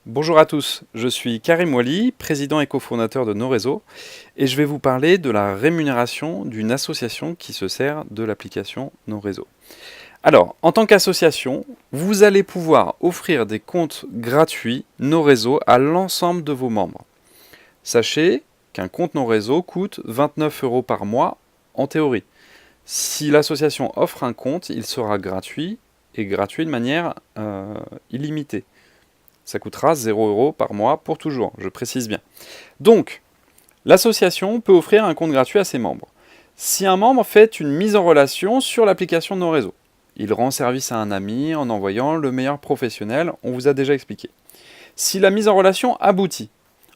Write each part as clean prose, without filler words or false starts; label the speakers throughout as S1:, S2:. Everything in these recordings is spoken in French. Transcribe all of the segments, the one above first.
S1: Bonjour à tous, je suis Karim Wali, président et cofondateur de NoRéseau, et je vais vous parler de la rémunération d'une association qui se sert de l'application NoRéseau. Alors, en tant qu'association, vous allez pouvoir offrir des comptes gratuits NoRéseau à l'ensemble de vos membres. Sachez qu'un compte NoRéseau coûte 29 € par mois en théorie. Si l'association offre un compte, il sera gratuit et gratuit de manière illimitée. Ça coûtera 0 € par mois pour toujours, je précise bien. Donc, l'association peut offrir un compte gratuit à ses membres. Si un membre fait une mise en relation sur l'application de NoRéseau, il rend service à un ami en envoyant le meilleur professionnel, on vous a déjà expliqué. Si la mise en relation aboutit,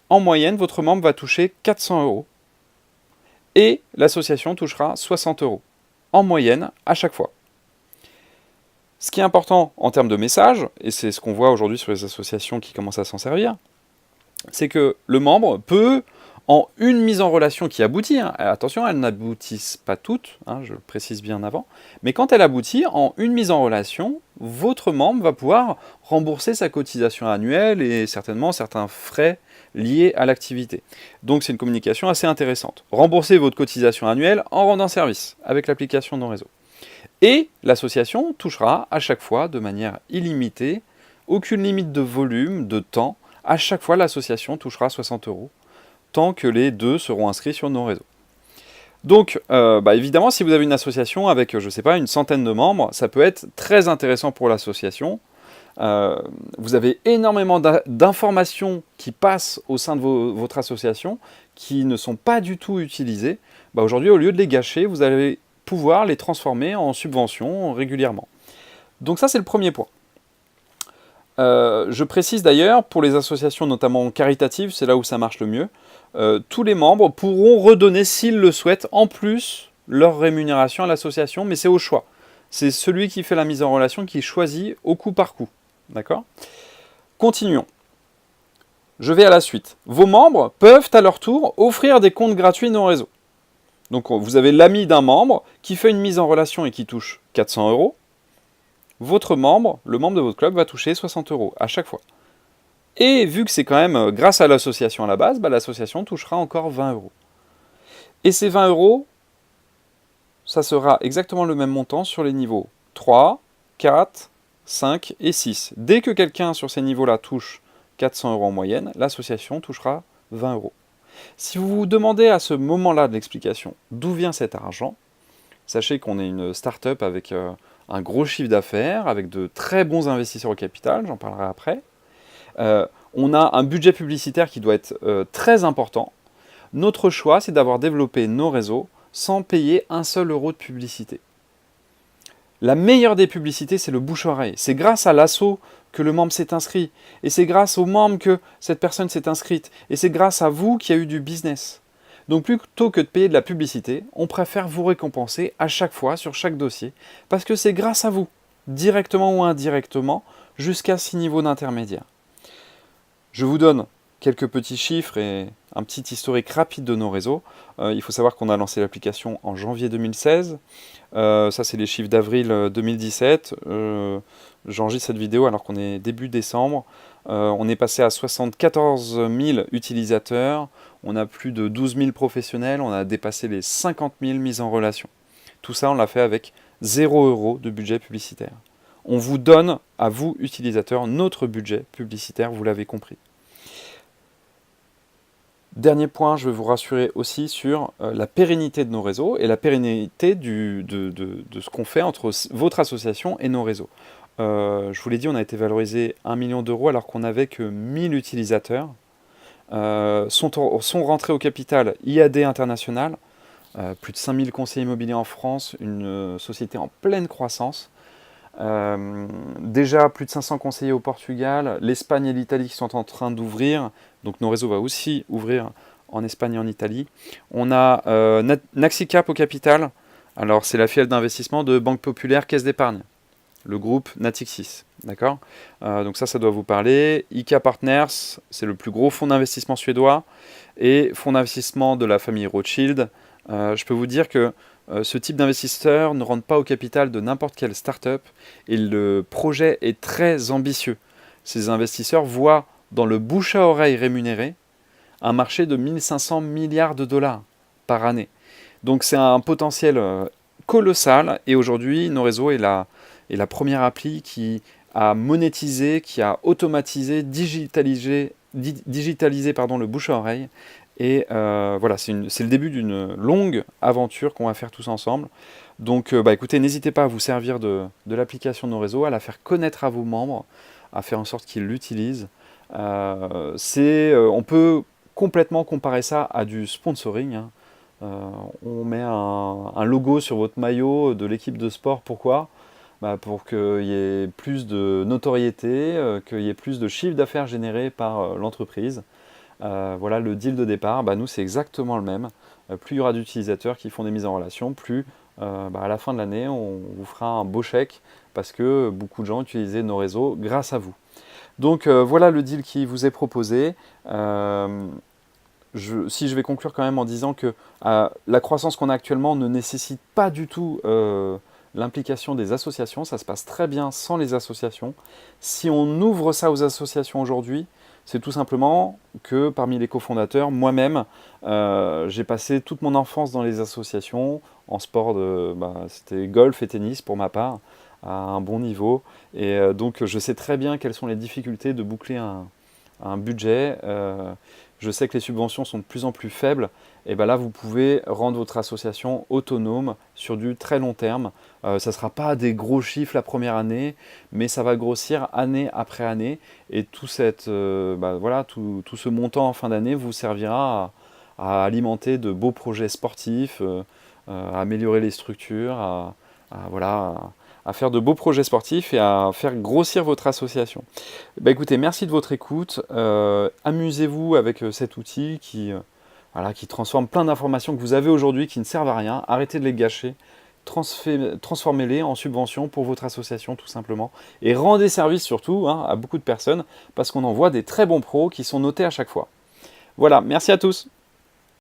S1: en moyenne, votre membre va toucher 400 € et l'association touchera 60 € en moyenne à chaque fois. Ce qui est important en termes de message, et c'est ce qu'on voit aujourd'hui sur les associations qui commencent à s'en servir, c'est que le membre peut, en une mise en relation qui aboutit, attention, elles n'aboutissent pas toutes, je le précise bien avant, mais quand elle aboutit, en une mise en relation, votre membre va pouvoir rembourser sa cotisation annuelle et certainement certains frais liés à l'activité. Donc c'est une communication assez intéressante. Remboursez votre cotisation annuelle en rendant service avec l'application NoRéseau. Et l'association touchera à chaque fois de manière illimitée, aucune limite de volume, de temps. À chaque fois, l'association touchera 60 € tant que les deux seront inscrits sur NoRéseau. Donc, évidemment, si vous avez une association avec, je ne sais pas, une centaine de membres, ça peut être très intéressant pour l'association. Vous avez énormément d'informations qui passent au sein de votre association qui ne sont pas du tout utilisées. Aujourd'hui, au lieu de les gâcher, vous allez pouvoir les transformer en subventions régulièrement. Donc ça, c'est le premier point. Je précise d'ailleurs, pour les associations notamment caritatives, c'est là où ça marche le mieux, tous les membres pourront redonner, s'ils le souhaitent, en plus leur rémunération à l'association, mais c'est au choix. C'est celui qui fait la mise en relation qui choisit au coup par coup. D'accord ? Continuons. Je vais à la suite. Vos membres peuvent à leur tour offrir des comptes gratuits NoRéseau. Donc vous avez l'ami d'un membre qui fait une mise en relation et qui touche 400 €. Votre membre, le membre de votre club, va toucher 60 € à chaque fois. Et vu que c'est quand même grâce à l'association à la base, l'association touchera encore 20 €. Et ces 20 €, ça sera exactement le même montant sur les niveaux 3, 4, 5 et 6. Dès que quelqu'un sur ces niveaux-là touche 400 € en moyenne, l'association touchera 20 €. Si vous vous demandez à ce moment-là de l'explication d'où vient cet argent, sachez qu'on est une start-up avec un gros chiffre d'affaires, avec de très bons investisseurs au capital, j'en parlerai après. On a un budget publicitaire qui doit être très important. Notre choix, c'est d'avoir développé NoRéseau sans payer un seul euro de publicité. La meilleure des publicités, c'est le bouche-oreille. C'est grâce à l'asso que le membre s'est inscrit. Et c'est grâce au membre que cette personne s'est inscrite. Et c'est grâce à vous qu'il y a eu du business. Donc plutôt que de payer de la publicité, on préfère vous récompenser à chaque fois sur chaque dossier. Parce que c'est grâce à vous, directement ou indirectement, jusqu'à 6 niveaux d'intermédiaire. Je vous donne quelques petits chiffres et un petit historique rapide de NoRéseau. Il faut savoir qu'on a lancé l'application en janvier 2016. Ça, c'est les chiffres d'avril 2017. J'enregistre cette vidéo alors qu'on est début décembre. On est passé à 74 000 utilisateurs. On a plus de 12 000 professionnels. On a dépassé les 50 000 mises en relation. Tout ça, on l'a fait avec 0 € de budget publicitaire. On vous donne, à vous, utilisateurs, notre budget publicitaire, vous l'avez compris. Dernier point, je vais vous rassurer aussi sur la pérennité de NoRéseau et la pérennité de ce qu'on fait entre votre association et NoRéseau. Je vous l'ai dit, on a été valorisé 1 million d'euros alors qu'on n'avait que 1000 utilisateurs. Sont rentrés au capital IAD International, plus de 5000 conseillers immobiliers en France, une société en pleine croissance. Déjà plus de 500 conseillers au Portugal, l'Espagne et l'Italie qui sont en train d'ouvrir, donc NoRéseau va aussi ouvrir en Espagne et en Italie. On a Naxicap au capital, alors c'est la filiale d'investissement de Banque Populaire Caisse d'Épargne, le groupe Natixis, d'accord. Donc ça doit vous parler. IK Partners, c'est le plus gros fonds d'investissement suédois, et fonds d'investissement de la famille Rothschild. Je peux vous dire que ce type d'investisseurs ne rentre pas au capital de n'importe quelle start-up et le projet est très ambitieux. Ces investisseurs voient dans le bouche à oreille rémunéré un marché de 1500 milliards de dollars par année. Donc c'est un potentiel colossal et aujourd'hui Norezo est la première appli qui a monétisé, qui a automatisé, digitalisé pardon, le bouche à oreille. Et voilà, c'est le début d'une longue aventure qu'on va faire tous ensemble. Donc écoutez, n'hésitez pas à vous servir de l'application Norezo, à la faire connaître à vos membres, à faire en sorte qu'ils l'utilisent. On peut complètement comparer ça à du sponsoring, hein. On met un logo sur votre maillot de l'équipe de sport. Pourquoi? Pour qu'il y ait plus de notoriété, qu'il y ait plus de chiffre d'affaires généré par l'entreprise. Voilà le deal de départ. Nous, c'est exactement le même. Plus il y aura d'utilisateurs qui font des mises en relation, plus à la fin de l'année, on vous fera un beau chèque parce que beaucoup de gens utilisaient nos réseaux grâce à vous. Donc voilà le deal qui vous est proposé. Si je vais conclure quand même en disant que la croissance qu'on a actuellement ne nécessite pas du tout l'implication des associations, ça se passe très bien sans les associations. Si on ouvre ça aux associations aujourd'hui, c'est tout simplement que parmi les cofondateurs, moi-même, j'ai passé toute mon enfance dans les associations, en sport, c'était golf et tennis pour ma part, à un bon niveau. Et donc je sais très bien quelles sont les difficultés de boucler un budget. Je sais que les subventions sont de plus en plus faibles. Et là, vous pouvez rendre votre association autonome sur du très long terme. Ça ne sera pas des gros chiffres la première année, mais ça va grossir année après année. Et tout ce montant en fin d'année vous servira à alimenter de beaux projets sportifs, à améliorer les structures, à faire de beaux projets sportifs et à faire grossir votre association. Écoutez, merci de votre écoute. Amusez-vous avec cet outil qui transforme plein d'informations que vous avez aujourd'hui qui ne servent à rien. Arrêtez de les gâcher. Transformez-les en subventions pour votre association tout simplement. Et rendez service surtout à beaucoup de personnes parce qu'on envoie des très bons pros qui sont notés à chaque fois. Voilà, merci à tous.